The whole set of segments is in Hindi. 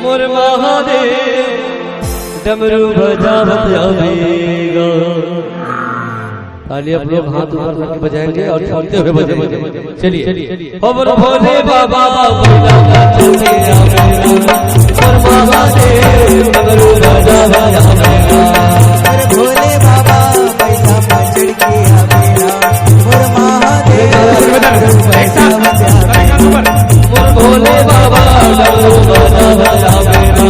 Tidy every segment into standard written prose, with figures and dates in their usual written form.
मोर महादेव डमरू बजावत आवेगा। खाली आप लोग हाथ ऊपर करके बजाएंगे और चलते हुए बजाएंगे। चलिए मोर भोले बाबा बैला चलते आवेगा। मोर महादेव डमरू बजावत आवेगा। मोर भोले बाबा बैला चढ़ के आवेगा। मोर महादेव मोर भोले बाबा डमरू बजावत आवेगा।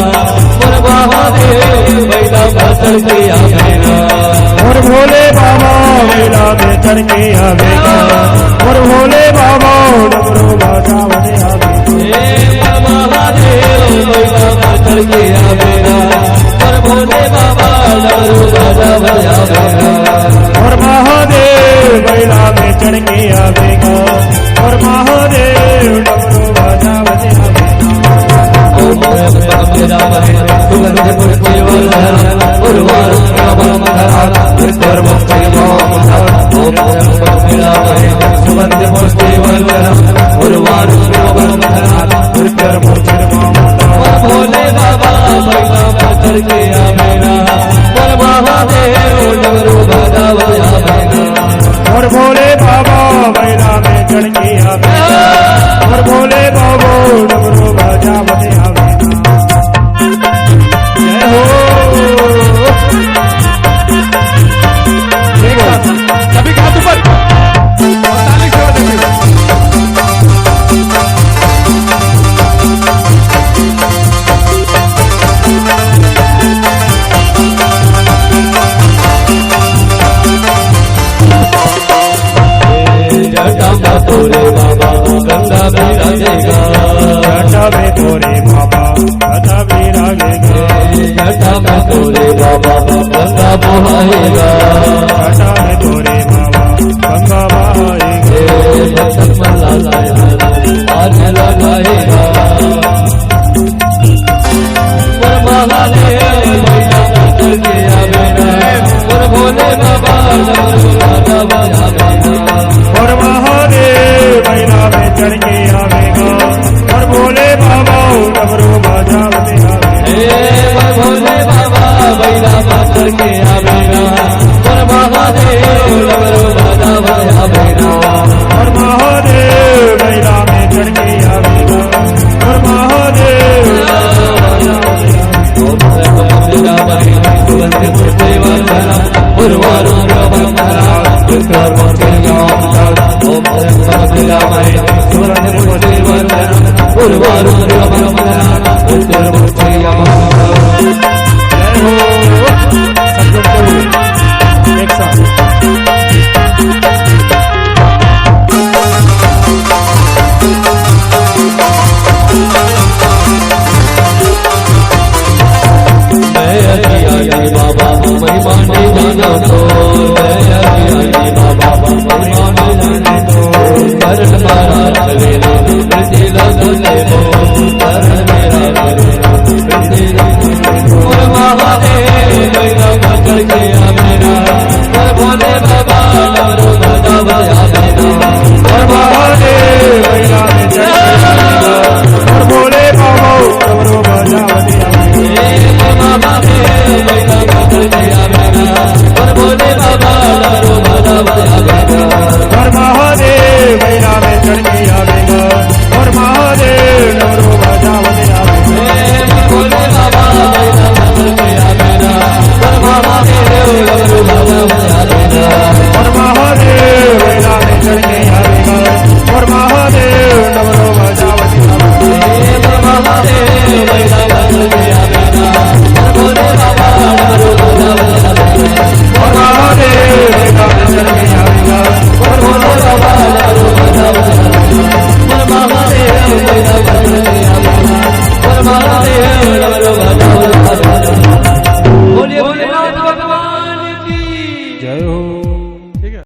मोर महादेव बैला चढ़ के आवेगा। मोर भोले बाबा बैला में चढ़ के आवेगा। मोर भोले बाबा डमरू बजावत आवेगा। महादेव बैला चढ़ के आवेगा। मोर भोले बाबा डमरू बजावत आवेगा। और महादेव बैला में चढ़ के आवेगा। और महादेव डमरू बजावत आवेगा। भोले बाबा बैला चढ़ के आवेगा। मोर महादेव डमरू बजावत आवेगा। और भोले बाबा बैला में चढ़ के आवेगा। और भोले बाबा डमरू बजावत आवेगा। जय हो सभी का हाथ ऊपर तोरे बाबा गंगा विराजेगा। जटा में तोरे बाबा गंगा विराजेगा। जटा में तोरे बाबा गंगा बहाएगा। जटा में तोरे बाबा गंगा बहाएगा। भक्तन मन लगाएगा आज लगाएगा।